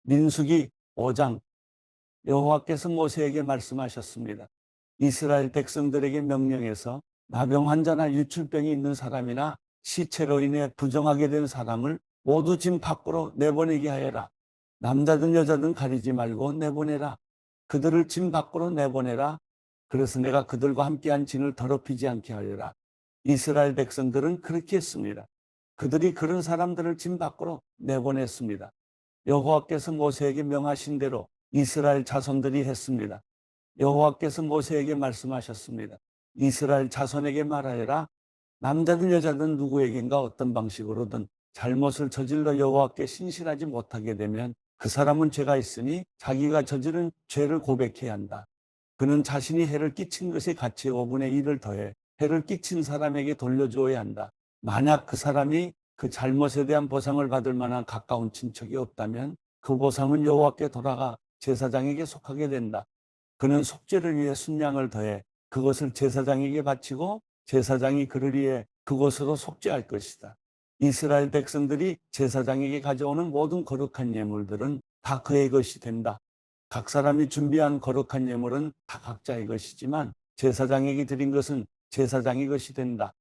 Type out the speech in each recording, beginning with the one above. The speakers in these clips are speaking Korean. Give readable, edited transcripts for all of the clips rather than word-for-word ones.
민수기 5장. 여호와께서 모세에게 말씀하셨습니다. 이스라엘 백성들에게 명령해서 나병 환자나 유출병이 있는 사람이나 시체로 인해 부정하게 된 사람을 모두 진 밖으로 내보내게 하여라. 남자든 여자든 가리지 말고 내보내라. 그들을 진 밖으로 내보내라. 그래서 내가 그들과 함께한 진을 더럽히지 않게 하여라. 이스라엘 백성들은 그렇게 했습니다. 그들이 그런 사람들을 진 밖으로 내보냈습니다. 여호와께서 모세에게 명하신 대로 이스라엘 자손들이 했습니다. 여호와께서 모세에게 말씀하셨습니다. 이스라엘 자손에게 말하여라. 남자든 여자든 누구에겐가 어떤 방식으로든 잘못을 저질러 여호와께 신실하지 못하게 되면 그 사람은 죄가 있으니 자기가 저지른 죄를 고백해야 한다. 그는 자신이 해를 끼친 것의 가치의 5분의 1을 더해 해를 끼친 사람에게 돌려주어야 한다. 만약 그 사람이 그 잘못에 대한 보상을 받을 만한 가까운 친척이 없다면 그 보상은 여호와께 돌아가 제사장에게 속하게 된다. 그는 속죄를 위해 순양을 더해 그것을 제사장에게 바치고 제사장이 그를 위해 그것으로 속죄할 것이다. 이스라엘 백성들이 제사장에게 가져오는 모든 거룩한 예물들은 다 그의 것이 된다. 각 사람이 준비한 거룩한 예물은 다 각자의 것이지만 제사장에게 드린 것은 제사장의 것이 된다.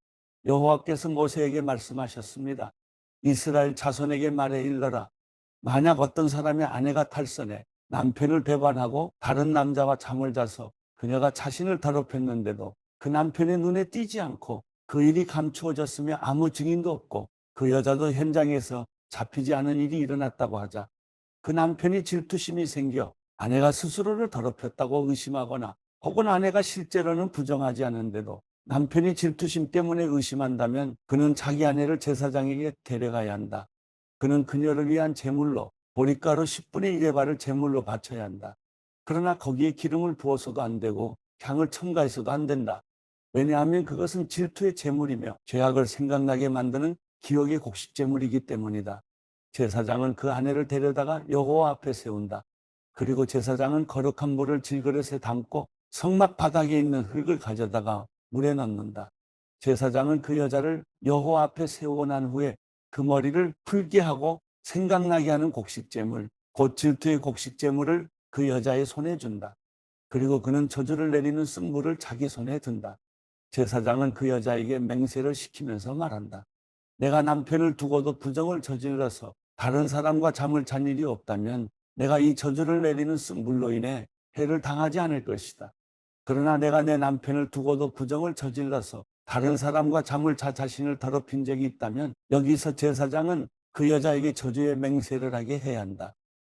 여호와께서 모세에게 말씀하셨습니다. 이스라엘 자손에게 말해 일러라. 만약 어떤 사람의 아내가 탈선해 남편을 배반하고 다른 남자와 잠을 자서 그녀가 자신을 더럽혔는데도 그 남편의 눈에 띄지 않고 그 일이 감추어졌으며 아무 증인도 없고 그 여자도 현장에서 잡히지 않은 일이 일어났다고 하자 그 남편이 질투심이 생겨 아내가 스스로를 더럽혔다고 의심하거나 혹은 아내가 실제로는 부정하지 않은데도 남편이 질투심 때문에 의심한다면 그는 자기 아내를 제사장에게 데려가야 한다. 그는 그녀를 위한 제물로 보리가루 10분의 1의 발을 제물로 바쳐야 한다. 그러나 거기에 기름을 부어서도 안 되고 향을 첨가해서도 안 된다. 왜냐하면 그것은 질투의 제물이며 죄악을 생각나게 만드는 기억의 곡식 제물이기 때문이다. 제사장은 그 아내를 데려다가 여호와 앞에 세운다. 그리고 제사장은 거룩한 물을 질그릇에 담고 성막 바닥에 있는 흙을 가져다가 물에 넣는다. 제사장은 그 여자를 여호와 앞에 세우고 난 후에 그 머리를 풀게 하고 생각나게 하는 곡식제물, 곧 질투의 곡식제물을 그 여자의 손에 준다. 그리고 그는 저주를 내리는 쓴물을 자기 손에 든다. 제사장은 그 여자에게 맹세를 시키면서 말한다. 내가 남편을 두고도 부정을 저질러서 다른 사람과 잠을 잔 일이 없다면 내가 이 저주를 내리는 쓴물로 인해 해를 당하지 않을 것이다. 그러나 내가 내 남편을 두고도 부정을 저질러서 다른 사람과 잠을 자 자신을 더럽힌 적이 있다면 여기서 제사장은 그 여자에게 저주의 맹세를 하게 해야 한다.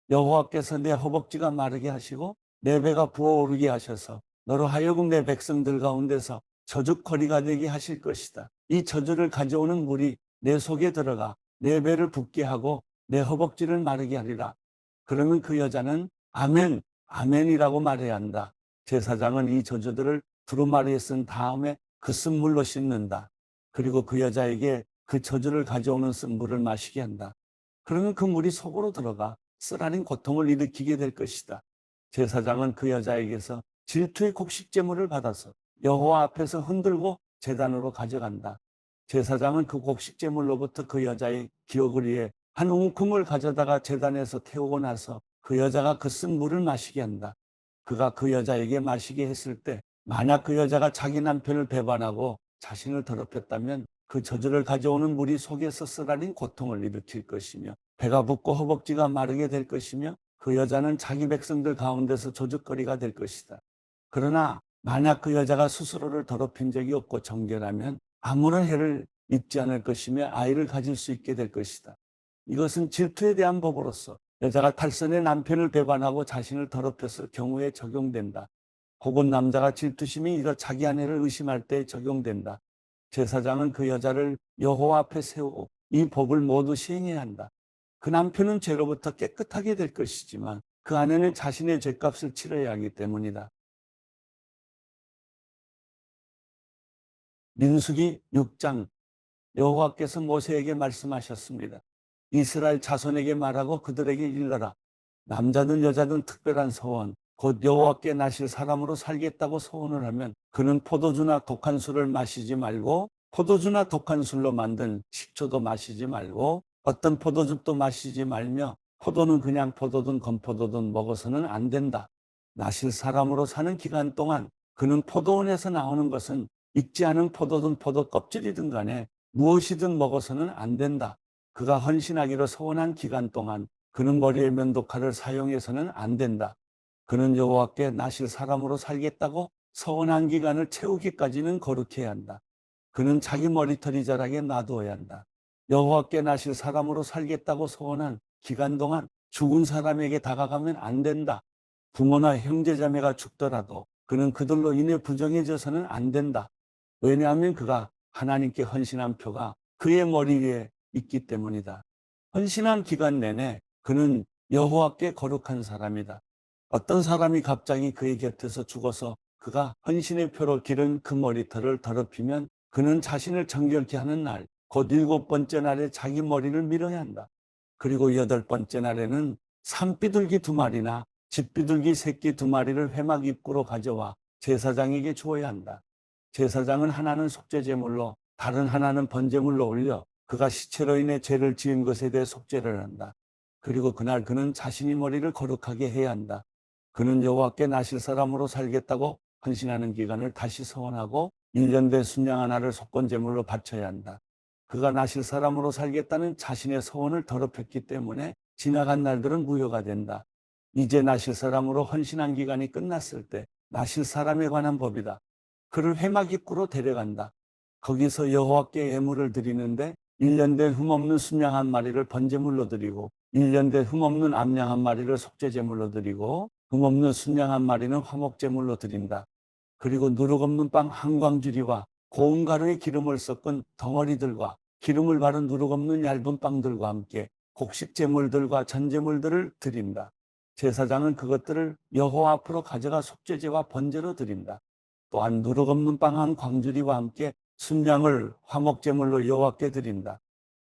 여호와께서 내 허벅지가 마르게 하시고 내 배가 부어오르게 하셔서 너로 하여금 내 백성들 가운데서 저주거리가 되게 하실 것이다. 이 저주를 가져오는 물이 내 속에 들어가 내 배를 붓게 하고 내 허벅지를 마르게 하리라. 그러면 그 여자는 아멘, 아멘이라고 말해야 한다. 제사장은 이 저주들을 두루마리에 쓴 다음에 그 쓴물로 씻는다. 그리고 그 여자에게 그 저주를 가져오는 쓴물을 마시게 한다. 그러면 그 물이 속으로 들어가 쓰라린 고통을 일으키게 될 것이다. 제사장은 그 여자에게서 질투의 곡식제물을 받아서 여호와 앞에서 흔들고 제단으로 가져간다. 제사장은 그 곡식제물로부터 그 여자의 기억을 위해 한 웅큼을 가져다가 제단에서 태우고 나서 그 여자가 그 쓴 물을 마시게 한다. 그가 그 여자에게 마시게 했을 때 만약 그 여자가 자기 남편을 배반하고 자신을 더럽혔다면 그 저주를 가져오는 물이 속에서 쓰라린 고통을 일으킬 것이며 배가 붓고 허벅지가 마르게 될 것이며 그 여자는 자기 백성들 가운데서 조죽거리가 될 것이다. 그러나 만약 그 여자가 스스로를 더럽힌 적이 없고 정결하면 아무런 해를 입지 않을 것이며 아이를 가질 수 있게 될 것이다. 이것은 질투에 대한 법으로서 여자가 탈선의 남편을 배반하고 자신을 더럽혔을 경우에 적용된다. 혹은 남자가 질투심이 일어 자기 아내를 의심할 때 적용된다. 제사장은 그 여자를 여호와 앞에 세우고 이 법을 모두 시행해야 한다. 그 남편은 죄로부터 깨끗하게 될 것이지만 그 아내는 자신의 죄값을 치러야 하기 때문이다. 민수기 6장. 여호와께서 모세에게 말씀하셨습니다. 이스라엘 자손에게 말하고 그들에게 일러라. 남자든 여자든 특별한 소원, 곧 여호와께 나실 사람으로 살겠다고 소원을 하면 그는 포도주나 독한 술을 마시지 말고 포도주나 독한 술로 만든 식초도 마시지 말고 어떤 포도즙도 마시지 말며 포도는 그냥 포도든 건포도든 먹어서는 안 된다. 나실 사람으로 사는 기간 동안 그는 포도원에서 나오는 것은 익지 않은 포도든 포도 껍질이든 간에 무엇이든 먹어서는 안 된다. 그가 헌신하기로 서원한 기간 동안 그는 머리에 면도칼을 사용해서는 안 된다. 그는 여호와께 나실 사람으로 살겠다고 서원한 기간을 채우기까지는 거룩해야 한다. 그는 자기 머리털이 자라게 놔두어야 한다. 여호와께 나실 사람으로 살겠다고 서원한 기간 동안 죽은 사람에게 다가가면 안 된다. 부모나 형제자매가 죽더라도 그는 그들로 인해 부정해져서는 안 된다. 왜냐하면 그가 하나님께 헌신한 표가 그의 머리 위에 있기 때문이다. 헌신한 기간 내내 그는 여호와께 거룩한 사람이다. 어떤 사람이 갑자기 그의 곁에서 죽어서 그가 헌신의 표로 기른 그 머리털을 더럽히면 그는 자신을 정결케 하는 날, 곧 7번째 날에 자기 머리를 밀어야 한다. 그리고 8번째 날에는 산비둘기 2마리나 집비둘기 새끼 2마리를 회막 입구로 가져와 제사장에게 주어야 한다. 제사장은 하나는 속죄제물로 다른 하나는 번제물로 올려 그가 시체로 인해 죄를 지은 것에 대해 속죄를 한다. 그리고 그날 그는 자신이 머리를 거룩하게 해야 한다. 그는 여호와께 나실 사람으로 살겠다고 헌신하는 기간을 다시 서원하고 1년 된 순양 하나를 속건제물로 바쳐야 한다. 그가 나실 사람으로 살겠다는 자신의 서원을 더럽혔기 때문에 지나간 날들은 무효가 된다. 이제 나실 사람으로 헌신한 기간이 끝났을 때 나실 사람에 관한 법이다. 그를 회막 입구로 데려간다. 거기서 여호와께 예물을 드리는데 1년 된 흠없는 순양 1마리를 번제물로 드리고 1년 된 흠없는 암양 1마리를 속죄제물로 드리고 흠없는 순양 1마리는 화목제물로 드린다. 그리고 누룩 없는 빵 한 광주리와 고운 가루에 기름을 섞은 덩어리들과 기름을 바른 누룩 없는 얇은 빵들과 함께 곡식제물들과 전제물들을 드린다. 제사장은 그것들을 여호와 앞으로 가져가 속죄제와 번제로 드린다. 또한 누룩 없는 빵 한 광주리와 함께 순양을 화목제물로 여호와께 드린다.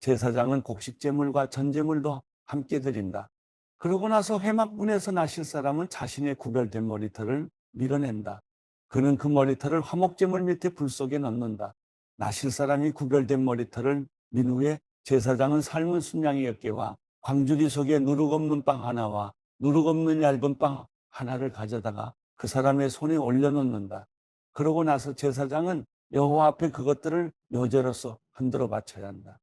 제사장은 곡식제물과 전제물도 함께 드린다. 그러고 나서 회막문에서 나실 사람은 자신의 구별된 머리털을 밀어낸다. 그는 그 머리털을 화목제물 밑에 불 속에 넣는다. 나실 사람이 구별된 머리털을 민 후에 제사장은 삶은 순양의 10개와 광주리 속에 누룩 없는 빵 하나와 누룩 없는 얇은 빵 하나를 가져다가 그 사람의 손에 올려놓는다. 그러고 나서 제사장은 여호와 앞에 그것들을 요제로서 흔들어 바쳐야 한다.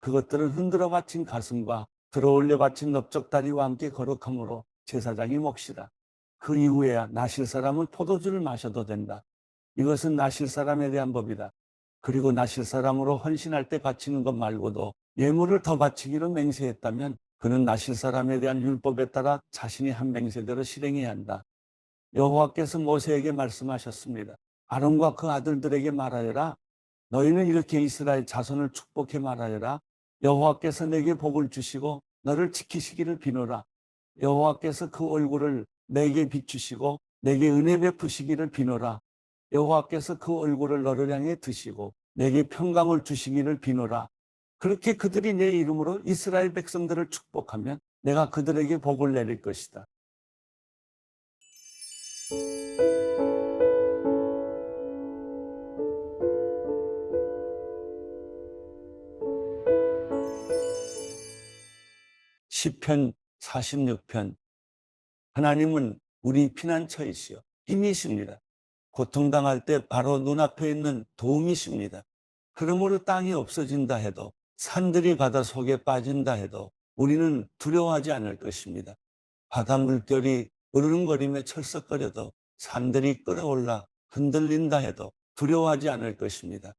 그것들은 흔들어 바친 가슴과 들어올려 바친 넓적다리와 함께 거룩함으로 제사장이 몫이다. 그 이후에야 나실 사람은 포도주를 마셔도 된다. 이것은 나실 사람에 대한 법이다. 그리고 나실 사람으로 헌신할 때 바치는 것 말고도 예물을 더 바치기로 맹세했다면 그는 나실 사람에 대한 율법에 따라 자신이 한 맹세대로 실행해야 한다. 여호와께서 모세에게 말씀하셨습니다. 아론과 그 아들들에게 말하여라. 너희는 이렇게 이스라엘 자손을 축복해 말하여라. 여호와께서 내게 복을 주시고 너를 지키시기를 비노라. 여호와께서 그 얼굴을 내게 비추시고 내게 은혜 베푸시기를 비노라. 여호와께서 그 얼굴을 너를 향해 드시고 내게 평강을 주시기를 비노라. 그렇게 그들이 내 이름으로 이스라엘 백성들을 축복하면 내가 그들에게 복을 내릴 것이다. 시편 46편. 하나님은 우리 피난처이시여 힘이십니다. 고통당할 때 바로 눈앞에 있는 도움이십니다. 그러므로 땅이 없어진다 해도 산들이 바다 속에 빠진다 해도 우리는 두려워하지 않을 것입니다. 바다 물결이 으르렁거리며 철썩거려도 산들이 끌어올라 흔들린다 해도 두려워하지 않을 것입니다.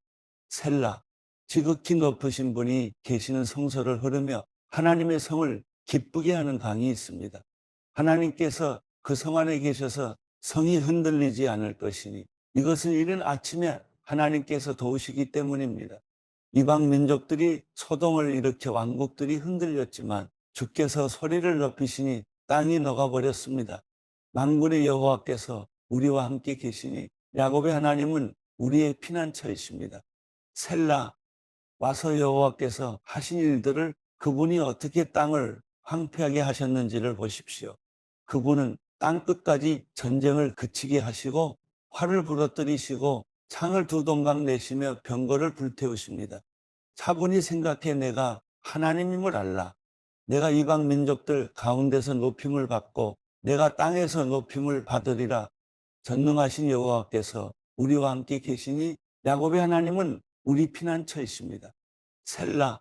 셀라. 지극히 높으신 분이 계시는 성소를 흐르며 하나님의 성을 기쁘게 하는 강이 있습니다. 하나님께서 그 성 안에 계셔서 성이 흔들리지 않을 것이니 이것은 이른 아침에 하나님께서 도우시기 때문입니다. 이방 민족들이 소동을 일으켜 왕국들이 흔들렸지만 주께서 소리를 높이시니 땅이 녹아버렸습니다. 만군의 여호와께서 우리와 함께 계시니 야곱의 하나님은 우리의 피난처이십니다. 셀라. 와서 여호와께서 하신 일들을 그분이 어떻게 땅을 황폐하게 하셨는지를 보십시오. 그분은 땅 끝까지 전쟁을 그치게 하시고 활을 부러뜨리시고 창을 2동강 내시며 병거를 불태우십니다. 차분히 생각해 내가 하나님임을 알라. 내가 이방 민족들 가운데서 높임을 받고 내가 땅에서 높임을 받으리라. 전능하신 여호와께서 우리와 함께 계시니 야곱의 하나님은 우리 피난처이십니다. 셀라.